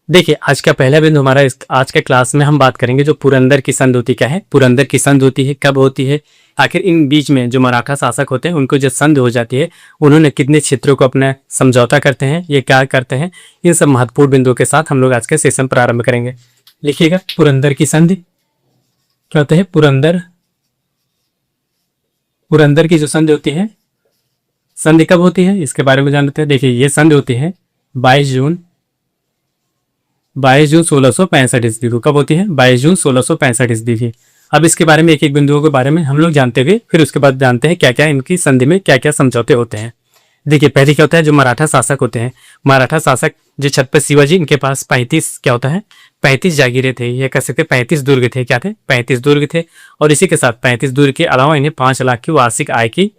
देखिए आज का पहला बिंदु हमारा आज के क्लास में हम बात करेंगे जो पुरंदर की संधि होती क्या है, पुरंदर की संधि होती है, कब होती है, आखिर इन बीच में जो मराठा शासक होते हैं उनको जो संधि हो जाती है उन्होंने कितने क्षेत्रों को अपना समझौता करते हैं, ये क्या करते हैं, इन सब महत्वपूर्ण बिंदुओं के साथ हम लोग आज के सेशन प्रारंभ करेंगे। लिखिएगा पुरंदर की संधि क्या होता है। पुरंदर की जो संधि होती है, संधि कब होती है इसके बारे में जानते हैं। देखिए ये संधि होती है 22 जून 1665 ईस्वी को। कब होती है? 22 जून 1665 ईस्वी की। अब इसके बारे में एक एक बिंदुओं के बारे में हम लोग जानते हुए फिर उसके बाद जानते हैं क्या क्या इनकी संधि में क्या क्या समझौते होते हैं। देखिए पहले क्या होता है, जो मराठा शासक होते हैं, मराठा शासक जो छत्रपति शिवाजी, इनके पास 35 क्या होता है 35 जागीरें थे, ये कह सकते 35 दुर्ग थे। क्या थे? 35 दुर्ग थे। और इसी के साथ 35 दुर्ग के अलावा इन्हें 5 लाख की वार्षिक आय की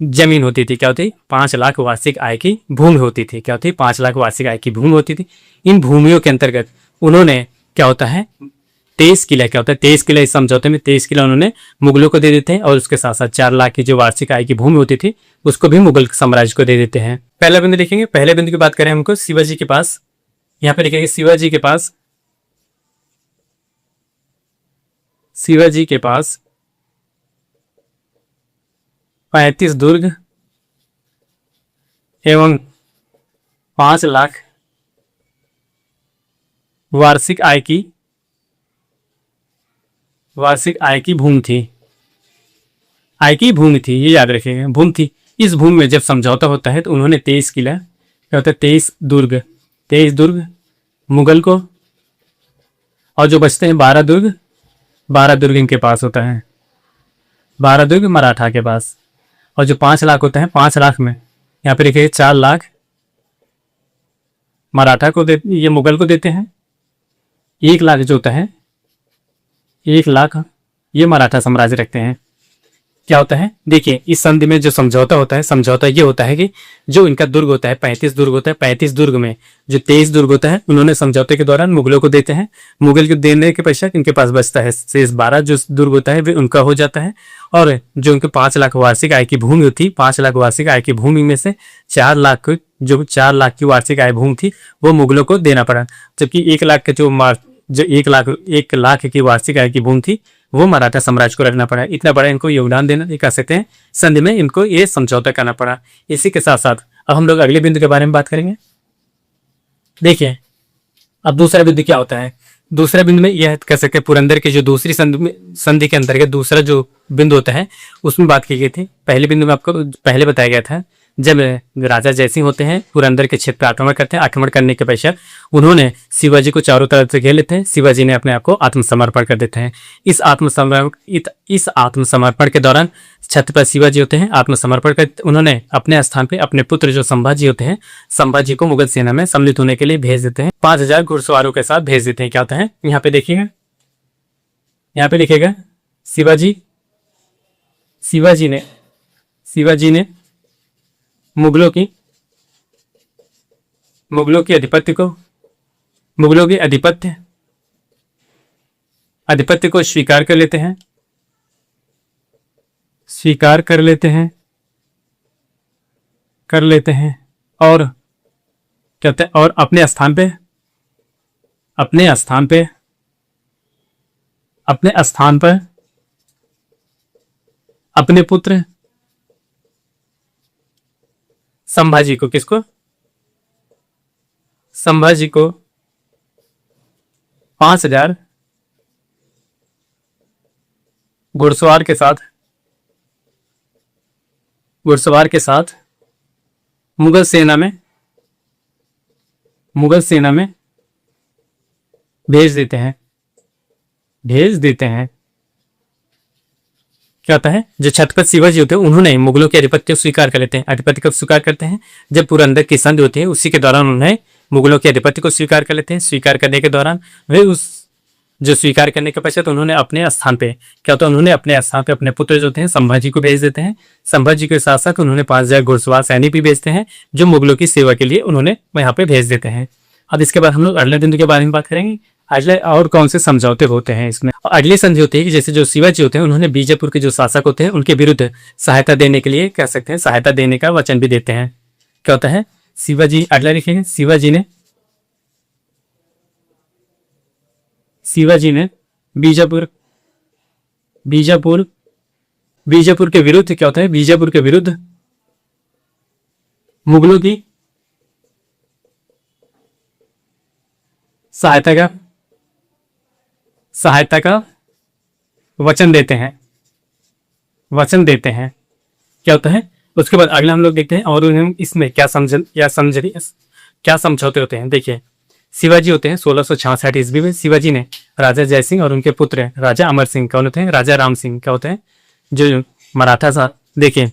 जमीन होती थी। क्या होती? 5 लाख वार्षिक आय की भूमि होती थी। क्या होती? 5 लाख वार्षिक आय की भूमि होती थी। इन भूमियों के अंतर्गत उन्होंने क्या होता है 23 किला, क्या होता है 23 किला, इस समझौते में 23 किला उन्होंने मुगलों को दे देते हैं और उसके साथ साथ 4 लाख की जो वार्षिक आय की भूमि होती थी उसको भी मुगल साम्राज्य को दे देते हैं। पहला बिंदु देखेंगे, पहले बिंदु की बात करें हमको शिवाजी के पास, यहाँ पे लिखेंगे शिवाजी के पास 35 दुर्ग एवं 5 लाख वार्षिक आय की भूमि थी। आय की भूमि थी, ये याद रखिएगा, भूमि थी। इस भूमि में जब समझौता होता है तो उन्होंने 23 किला, क्या होता है 23 दुर्ग मुगल को, और जो बचते हैं 12 दुर्ग इनके पास होता है, 12 दुर्ग मराठा के पास। और जो 5 लाख होता है, 5 लाख में यहाँ पे लिखिए 4 लाख मराठा को ये मुगल को देते हैं। 1 लाख जो होता है, 1 लाख ये मराठा साम्राज्य रखते हैं। क्या होता है? देखिए इस संधि में जो समझौता होता है, समझौता ये होता है कि जो इनका दुर्ग होता है 35 दुर्ग होता है, 35 दुर्ग में जो 23 दुर्ग होता है उन्होंने समझौते के दौरान मुगलों को देते हैं। मुगल को देने के पश्चात इनके पास बचता है शेष 12 जो दुर्ग होता है वे उनका हो जाता है। और जो उनके 5 लाख वार्षिक आय की भूमि होती, 5 लाख वार्षिक आय की भूमि में से 4 लाख जो 4 लाख की वार्षिक आय भूमि थी वो मुगलों को देना पड़ा, जबकि 1 लाख के जो 1 लाख की वार्षिक आय की भूमि थी वो मराठा साम्राज्य को रखना पड़ा। इतना बड़ा इनको योगदान देना, ये कह सकते हैं संधि में इनको ये समझौता करना पड़ा। इसी के साथ साथ अब हम लोग अगले बिंदु के बारे में बात करेंगे। देखिए अब दूसरा बिंदु क्या होता है, दूसरा बिंदु में यह कह सकते हैं पुरंदर की जो दूसरी संधि के अंतर्गत दूसरा जो बिंदु होता है उसमें बात की गई थी। पहले बिंदु में आपको पहले बताया गया था, जब राजा जयसिंह होते हैं पुरंदर के क्षेत्र पर आक्रमण करते हैं, आक्रमण करने के पश्चात उन्होंने शिवाजी को चारों तरफ से घेर लेते हैं। शिवाजी ने अपने आप को आत्मसमर्पण कर देते हैं। इस आत्मसमर्पण के दौरान छत्रपति शिवाजी होते हैं आत्मसमर्पण कर उन्होंने अपने स्थान पे अपने पुत्र जो संभाजी होते हैं, संभाजी को मुगल सेना में सम्मिलित होने के लिए भेज देते हैं। 5000 घुड़सवारों के साथ भेज देते हैं। क्या होता है यहाँ पे देखिएगा, यहाँ पे लिखेगा शिवाजी ने मुगलों की आधिपत्य को स्वीकार कर लेते हैं और कहते हैं और अपने स्थान पर अपने पुत्र संभाजी को, किसको? संभाजी को 5000 घुड़सवार के साथ मुगल सेना में भेज देते हैं। क्या होता है, जो छत्रपति शिवाजी होते हैं उन्होंने मुगलों के आधिपत्य को स्वीकार कर लेते हैं। आधिपत्य को स्वीकार करते हैं जब पुरंदर की संधि होती है, उसी के दौरान उन्हें मुगलों के आधिपत्य को स्वीकार कर लेते हैं। स्वीकार करने के दौरान वे स्वीकार करने के पश्चात उन्होंने अपने स्थान पे क्या होता है, उन्होंने अपने स्थान पे अपने पुत्र जो होते हैं संभाजी को भेज देते हैं। संभाजी के साथ साथ उन्होंने 5000 घुड़सवार सैनिक भी भेजते हैं जो मुगलों की सेवा के लिए उन्होंने यहाँ पे भेज देते हैं। अब इसके बाद हम लोग अगले बिंदु के बारे में बात करेंगे। अगले और कौन से समझौते होते हैं इसमें। अगली संधि होती है कि जैसे जो शिवाजी होते हैं उन्होंने बीजापुर के जो शासक होते हैं उनके विरुद्ध सहायता देने के लिए कह सकते हैं सहायता देने का वचन भी देते हैं। क्या होता है, शिवाजी, अगला लिखेंगे, शिवाजी ने बीजापुर बीजापुर बीजापुर के विरुद्ध क्या होता है, बीजापुर के विरुद्ध मुगलों की सहायता का वचन देते हैं, वचन देते हैं। क्या होता है, उसके बाद अगला हम लोग देखते हैं और उन्हें इसमें क्या समझ या समझ क्या समझौते होते हैं। देखिए शिवाजी होते हैं 1666 ईस्वी में। शिवाजी ने राजा जय सिंह और उनके पुत्र राजा अमर सिंह, कौन होते हैं, राजा राम सिंह क्या होते हैं, जो मराठा था। देखिए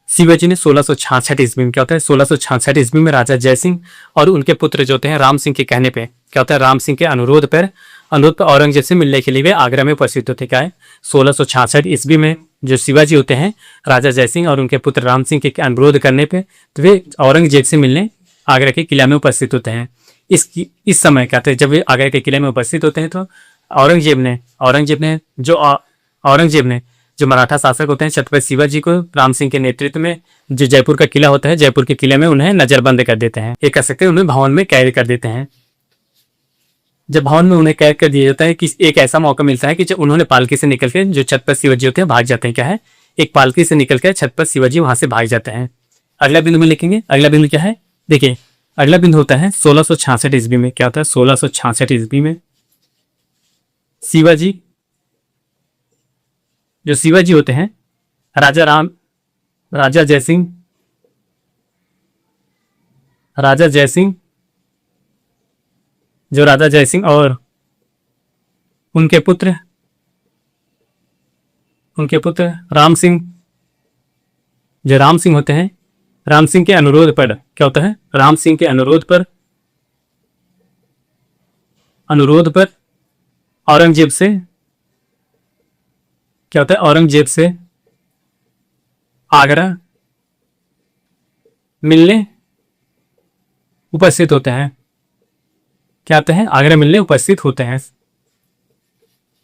शिवाजी ने 1666 ईस्वी में क्या होता है, 1666 ईस्वी में राजा जय सिंह और उनके पुत्र जो होते हैं राम सिंह के कहने पे क्या होता है, राम सिंह के अनुरोध पर औरंगजेब से मिलने के लिए वे आगरा में उपस्थित होते। क्या है, 1666 ईस्वी में जो शिवाजी होते हैं राजा जय सिंह और उनके पुत्र राम सिंह के अनुरोध करने पे तो वे औरंगजेब से मिलने आगरा के किला में उपस्थित होते हैं। इस समय क्या थे, जब वे आगरा के किले में उपस्थित होते हैं तो औरंगजेब ने जो मराठा शासक होते हैं छत्रपति शिवाजी को राम सिंह के नेतृत्व में जो जयपुर का किला होता है, जयपुर के किले में उन्हें नजरबंद कर देते हैं, ये कह सकते हैं उन्हें भवन में कैद कर देते हैं। जब भवन में उन्हें कैद कर दिया जाता है कि एक ऐसा मौका मिलता है कि जब उन्होंने पालकी से निकल के जो छत्रपति शिवाजी होते हैं भाग जाते हैं। क्या है, एक पालकी से निकल कर छत्रपति शिवाजी वहां से भाग जाते हैं। अगला बिंदु में लिखेंगे, अगला बिंदु क्या है, देखिए अगला बिंदु होता है 1666 ईस्वी में। क्या होता है, 1666 ईस्वी में शिवाजी होते हैं राजा जय सिंह और उनके पुत्र राम सिंह, जो राम सिंह होते हैं, राम सिंह के अनुरोध पर क्या होता है, राम सिंह के अनुरोध पर औरंगजेब से क्या होता है, औरंगजेब से आगरा मिलने उपस्थित होते हैं। क्या आते हैं, आगरा मिलने उपस्थित होते हैं।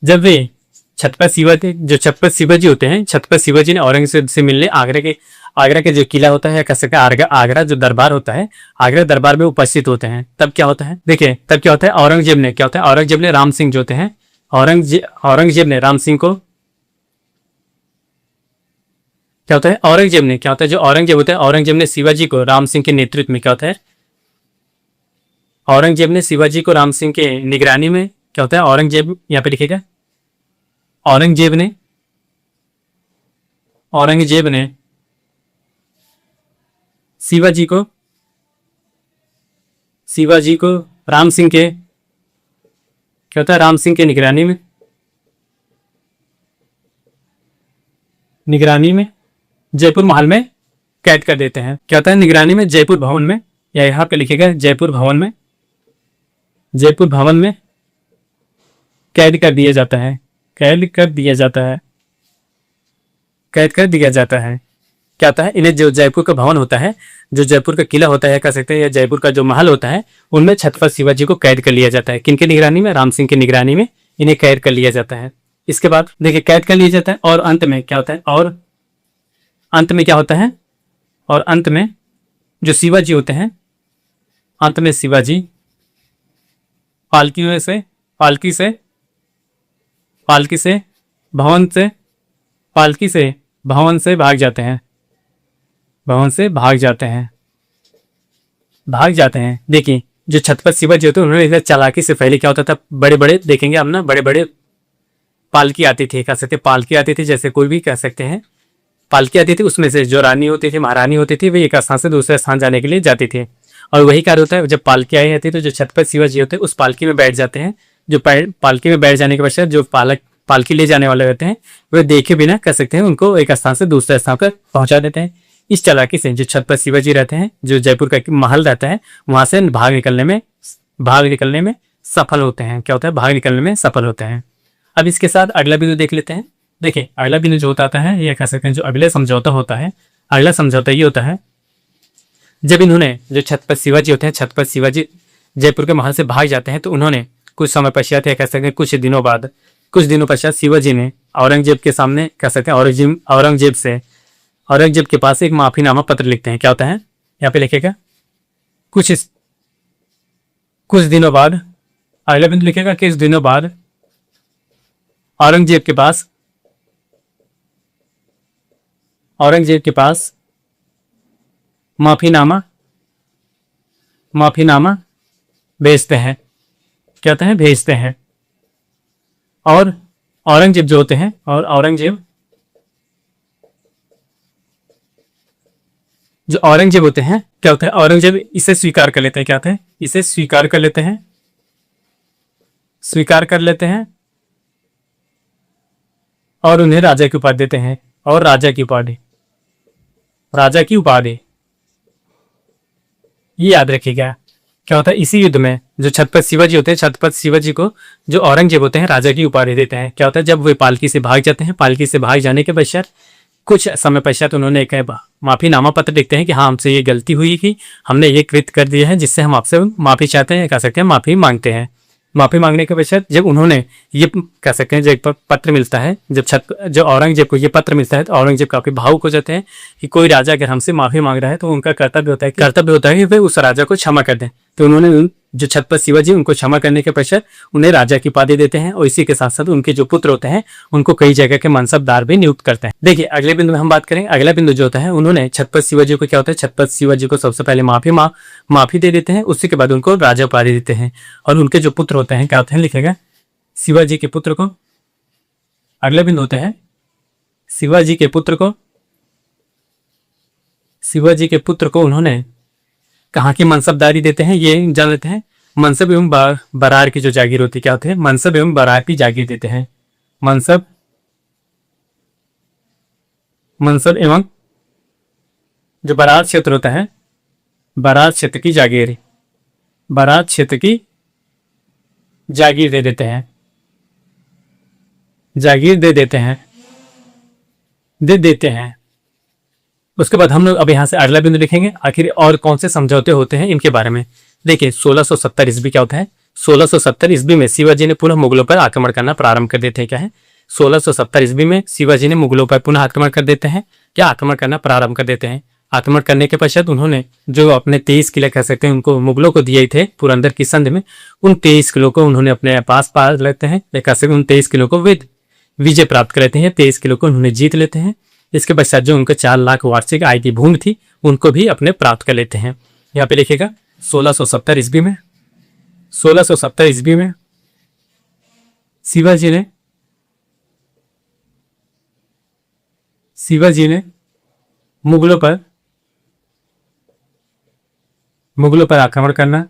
जब वे छत्रपति शिवाजी होते हैं, छत्रपति शिवाजी ने औरंगजेब से मिलने आगरा के जो किला होता है, कह सकते हैं आगरा जो दरबार होता है, आगरा दरबार में उपस्थित होते हैं। तब क्या होता है, देखिए तब क्या होता है, औरंगजेब ने राम सिंह जो होते हैं, औरंगजेब ने राम सिंह को क्या होता है, जो औरंगजेब होता है, औरंगजेब ने शिवाजी को राम सिंह के नेतृत्व में क्या होता है, औरंगजेब ने शिवाजी को राम सिंह के निगरानी में क्या होता है, औरंगजेब यहां पे लिखेगा, औरंगजेब ने शिवाजी को राम सिंह के क्या होता है, राम सिंह के निगरानी में जयपुर महल में कैद कर देते हैं। क्या होता है, निगरानी में जयपुर भवन में, या यहाँ पे लिखेगा जयपुर भवन में कैद कर दिया जाता है। क्या होता है, इन्हें जो जयपुर का भवन होता है, जो जयपुर का किला होता है, कह सकते हैं, या जयपुर का जो महल होता है, उनमें छत्रपति शिवाजी को कैद कर लिया जाता है। किनके निगरानी में, राम सिंह की निगरानी में इन्हें कैद कर लिया जाता है। इसके बाद देखिए कैद कर लिया जाता है और अंत में क्या होता है, और अंत में जो शिवाजी होते हैं, अंत में शिवाजी पालकी से भवन से भाग जाते हैं। देखिए जो छत्रपति शिवाजी होते हैं, उन्होंने चालाकी से पहले क्या होता था, बड़े देखेंगे हम ना, बड़े पालकी आती थी, कह सकते पालकी आती थी, जैसे कोई भी कह सकते हैं पालकी आती थी, उसमें से जो रानी होती थी, महारानी होती थी, वे एक स्थान से दूसरे स्थान जाने के लिए जाती थी। और वही कार्य होता है, जब पालकी आई जाती है तो जो छत्रपति शिवाजी होते हैं उस पालकी में बैठ जाते हैं। जो पालकी में बैठ जाने के पश्चात जो पालकी ले जाने वाले होते हैं, वे देखे बिना कह सकते हैं उनको एक स्थान से दूसरे स्थान पर पहुंचा देते हैं। इस चालाकी से जो छत्रपति शिवाजी रहते हैं, जो जयपुर का महल रहता है, वहां से भाग निकलने में सफल होते हैं। क्या होता है, भाग निकलने में सफल होते हैं। अब इसके साथ अगला बिंदु देख लेते हैं। देखिए अगला बिंदु जो होता है, ये कह सकते हैं जो अगले समझौता होता है, अगला समझौता ये होता है, जब इन्होंने जो छत्रपति शिवाजी होते हैं, छत्रपति शिवाजी जयपुर के महल से भाग जाते हैं, तो उन्होंने कुछ समय पश्चात, या कह सकते हैं कुछ दिनों पश्चात शिवाजी ने औरंगजेब के सामने, कह सकते हैं औरंगजेब के पास एक माफीनामा पत्र लिखते हैं। क्या होता है, यहाँ पे लिखेगा, कुछ दिनों बाद अगला बिंदु लिखेगा कि इस दिनों बाद औरंगजेब के पास माफीनामा भेजते हैं, क्या होता है, भेजते हैं। और औरंगजेब जो होते हैं, और औरंगजेब होते हैं, क्या होता है, औरंगजेब इसे स्वीकार कर लेते हैं, क्या होता है, इसे स्वीकार कर लेते हैं और उन्हें राजा की उपाधि देते हैं। और राजा की उपाधि ये याद रखिएगा। क्या होता है, इसी युद्ध में जो छत्रपति शिवाजी होते हैं, छत्रपति शिवाजी को जो औरंगजेब होते हैं राजा की उपाधि देते हैं। क्या होता है, जब वे पालकी से भाग जाते हैं, पालकी से भाग जाने के पश्चात कुछ समय पश्चात उन्होंने एक माफीनामा पत्र लिखते हैं कि हाँ, हमसे ये गलती हुई कि हमने ये कृत्य कर दिया है, जिससे हम आपसे माफी चाहते हैं, कह सकते हैं माफी मांगते हैं। माफी मांगने के पश्चात जब उन्होंने ये कह सकते हैं, जब पत्र मिलता है, जब औरंगजेब को ये पत्र मिलता है, तो औरंगजेब काफी भावुक हो जाते हैं कि कोई राजा अगर हमसे माफी मांग रहा है तो उनका कर्तव्य होता है कि वे उस राजा को क्षमा कर दें। तो उन्होंने जो छत्रपति शिवाजी उनको क्षमा करने के पश्चात उन्हें राजा की उपाधि देते हैं, और इसी के साथ साथ उनके जो पुत्र होते हैं उनको कई जगह के मनसबदार भी नियुक्त करते हैं। देखिए अगले बिंदु में हम बात करें। अगला बिंदु जो होता है, उन्होंने छत्रपति शिवाजी को, क्या होता है, छत्रपति शिवाजी को सबसे पहले माफी दे देते हैं, उसी के बाद उनको राजा उपाधि देते हैं। और उनके जो पुत्र होते हैं, क्या होते हैं, लिखेगा शिवाजी के पुत्र को, अगला बिंदु होता है शिवाजी के पुत्र को उन्होंने कहाँ की मनसबदारी देते हैं, ये जान लेते हैं। मनसब एवं बरार की जो जागीर होती है, क्या होते हैं, मनसब एवं बरार की जागीर देते हैं। मनसब एवं जो बरार क्षेत्र होता है, बरार क्षेत्र की जागीर दे देते हैं। उसके बाद हम लोग अब यहाँ से अगला बिंदु लिखेंगे, आखिर और कौन से समझौते होते हैं इनके बारे में। देखिए 1670 ईस्वी क्या होता है, 1670 ईस्वी में शिवाजी ने पुनः मुगलों पर आक्रमण करना प्रारंभ कर देते हैं। क्या है, 1670 ईस्वी में शिवाजी ने मुगलों पर पुनः आक्रमण कर देते हैं, क्या आक्रमण करना प्रारंभ कर देते हैं। आक्रमण करने के पश्चात उन्होंने जो अपने 23 किले कह सकते हैं उनको मुगलों को दिए थे पुरंदर की संधि में, उन 23 किलों को उन्होंने अपने पास पाल लेते हैं, कह सकते हैं उन 23 किलों को विजय प्राप्त कर लेते हैं, 23 किलो को उन्होंने जीत लेते हैं। इसके पश्चात जो उनके 4 लाख वार्षिक आय की भूमि थी उनको भी अपने प्राप्त कर लेते हैं। यहाँ पे लिखेगा 1670 ईस्वी में शिवाजी ने मुगलों पर आक्रमण करना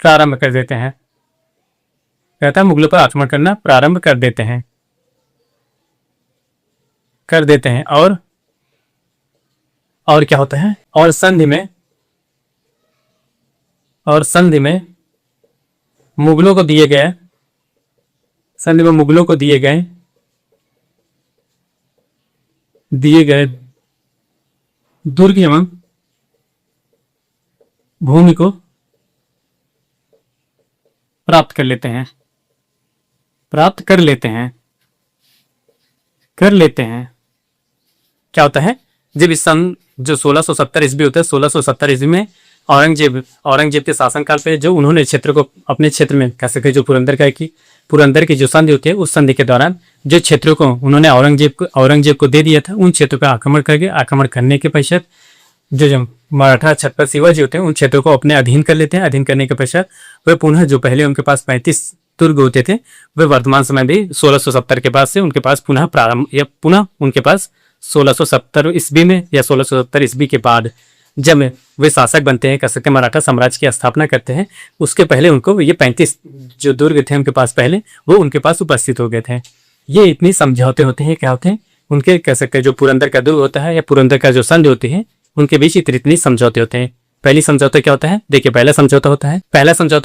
प्रारंभ कर देते हैं। कहता है मुगलों पर आक्रमण करना प्रारंभ कर देते हैं। और क्या होता है, और संधि में मुगलों को दिए गए दुर्ग एवं भूमि को प्राप्त कर लेते हैं। क्या होता है, जब इस सन जो 1670 ईस्वी होता है, 1670 ईस्वी में औरंगजेब के शासनकाल पे जो उन्होंने क्षेत्र को अपने क्षेत्र में कह सकते जो पुरंदर की जो संधि होती है, उस संधि के दौरान जो क्षेत्रों को उन्होंने औरंगजेब को दे दिया था, उन क्षेत्रों पर आक्रमण करने के पश्चात जो मराठा छत्रपति शिवाजी होते हैं उन क्षेत्रों को अपने अधीन कर लेते हैं। अधीन करने के पश्चात वे पुनः जो पहले उनके पास 35 दुर्ग होते थे, वे वर्तमान समय भी 1670 के बाद से उनके पास पुनः उनके पास 1670 ईस्वी में या 1670 ईस्वी के बाद जब वे शासक बनते हैं, कह सकते मराठा साम्राज्य की स्थापना करते हैं, उसके पहले उनको ये 35 जो दुर्ग थे उनके पास पहले वो उनके पास उपस्थित हो गए थे। ये इतनी समझौते होते हैं, क्या होते हैं उनके, कह सकते हैं जो पुरंदर का दुर्ग होता है या पुरंदर का जो संधि होती है उनके बीच इतनी समझौते होते हैं। पहली समझौता क्या होता है, देखिए पहला समझौता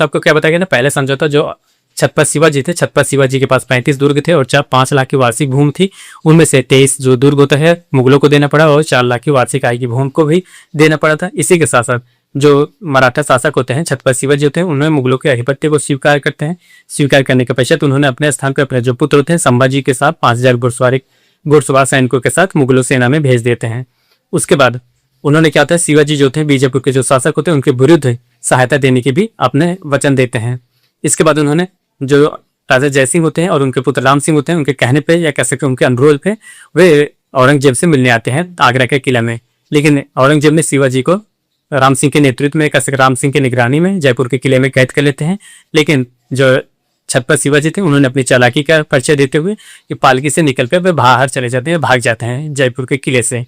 आपको क्या बताया गया ना, पहला समझौता जो छत्रपति शिवाजी थे, छत्रपति शिवाजी के पास 35 दुर्ग थे और 5 लाख की वार्षिक भूमि थी, उनमें से 23 जो दुर्ग होता है मुगलों को देना पड़ा और 4 लाख की वार्षिक आय की भूमि को भी देना पड़ा था। इसी के साथ साथ जो मराठा शासक होते हैं छत्रपति शिवाजी होते हैं, उन्होंने मुगलों के आधिपत्य को स्वीकार करते हैं। स्वीकार करने के पश्चात उन्होंने अपने स्थान पर अपने जो पुत्र होते हैं संभाजी के साथ 5000 घुड़सवार सैनिकों के साथ मुगलों सेना में भेज देते हैं। उसके बाद उन्होंने क्या होता है, शिवाजी जो थे बीजापुर के जो शासक होते हैं उनके विरुद्ध सहायता देने की भी अपने वचन देते हैं। इसके बाद उन्होंने जो राजा जयसिंह होते हैं और उनके पुत्र राम सिंह होते हैं, उनके कहने पे या कह सकते उनके अनुरोध पे वे औरंगजेब से मिलने आते हैं आगरा के किला में। लेकिन औरंगजेब ने शिवाजी को राम सिंह के नेतृत्व में, कह सकते राम सिंह की निगरानी में जयपुर के किले में कैद कर लेते हैं। लेकिन जो छत्रपति शिवाजी थे उन्होंने अपनी चालाकी का परिचय देते हुए कि पालकी से निकल कर वे बाहर चले जाते हैं, भाग जाते हैं जयपुर के किले से।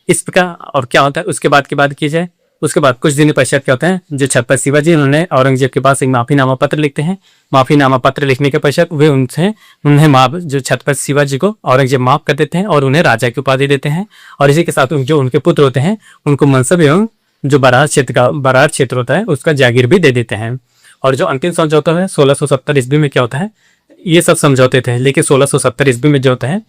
इस प्रकार और क्या होता है उसके बाद की बात की जाए, उसके बाद कुछ दिन पश्चात क्या होता है, जो छत्रपति शिवाजी उन्होंने औरंगजेब के पास एक माफीनामा पत्र लिखते हैं। माफीनामा पत्र लिखने के पश्चात वे उन्हें माफ, जो छत्रपति शिवाजी को औरंगजेब माफ कर देते हैं और उन्हें राजा की उपाधि देते हैं। और इसी के साथ जो उनके पुत्र होते हैं उनको मनसब एवं जो बरार क्षेत्र होता है उसका जागीर भी दे देते हैं। और जो अंतिम समझौता है 1670 ईस्वी में क्या होता है, ये सब समझौते थे, लेकिन 1670 ईस्वी में जो होता है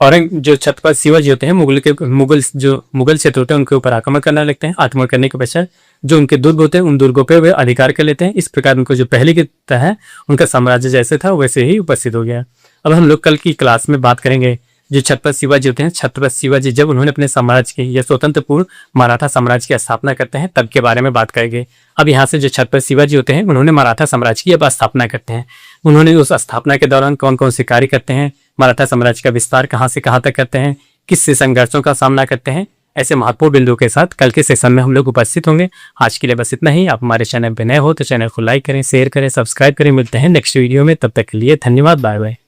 जो छत्रपति शिवाजी होते हैं मुगल क्षेत्र होते हैं उनके ऊपर आक्रमण करने लगते हैं। आक्रमण करने के पश्चात जो उनके दुर्ग होते हैं उन दुर्गों पे वे अधिकार कर लेते हैं। इस प्रकार उनको जो पहले की तरह है उनका साम्राज्य जैसे था वैसे ही उपस्थित हो गया। अब हम लोग कल की क्लास में बात करेंगे जो छत्रपति शिवाजी होते हैं, छत्रपति शिवाजी जब उन्होंने अपने साम्राज्य की या स्वतंत्र पूर्ण मराठा साम्राज्य की स्थापना करते हैं तब के बारे में बात करेंगे। अब यहाँ से जो छत्रपति शिवाजी होते हैं उन्होंने मराठा साम्राज्य की अब स्थापना करते हैं। उन्होंने उस स्थापना के दौरान कौन कौन से कार्य करते हैं, मराठा साम्राज्य का विस्तार कहाँ से कहाँ तक करते हैं, किस से संघर्षों का सामना करते हैं, ऐसे महत्वपूर्ण बिंदुओं के साथ कल के सेशन में हम लोग उपस्थित होंगे। आज के लिए बस इतना ही। आप हमारे चैनल पर नए हो तो चैनल को लाइक करें, शेयर करें, सब्सक्राइब करें। मिलते हैं नेक्स्ट वीडियो में, तब तक के लिए धन्यवाद, बाय बाय।